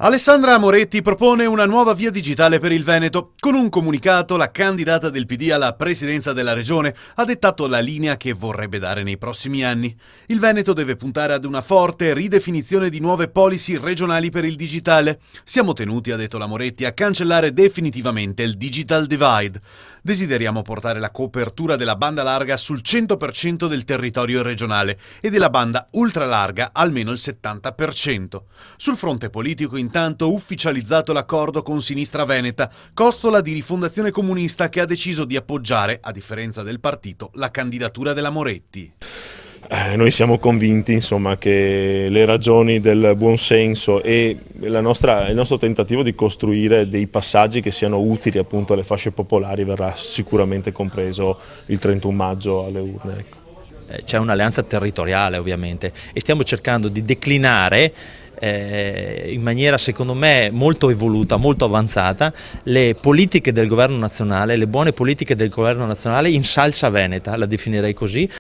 Alessandra Moretti propone una nuova via digitale per il Veneto. Con un comunicato, la candidata del PD alla presidenza della regione ha dettato la linea che vorrebbe dare nei prossimi anni. Il Veneto deve puntare ad una forte ridefinizione di nuove policy regionali per il digitale. Siamo tenuti, ha detto la Moretti, a cancellare definitivamente il digital divide. Desideriamo portare la copertura della banda larga sul 100% del territorio regionale e della banda ultralarga almeno il 70%. Sul fronte politico, intanto, ufficializzato l'accordo con Sinistra Veneta, costola di Rifondazione Comunista, che ha deciso di appoggiare, a differenza del partito, la candidatura della Moretti. Noi siamo convinti, insomma, che le ragioni del buonsenso e il nostro tentativo di costruire dei passaggi che siano utili appunto alle fasce popolari verrà sicuramente compreso il 31 maggio alle urne. Ecco. C'è un'alleanza territoriale ovviamente e stiamo cercando di declinare in maniera secondo me molto evoluta, molto avanzata, le politiche del governo nazionale, le buone politiche del governo nazionale in salsa veneta, la definirei così.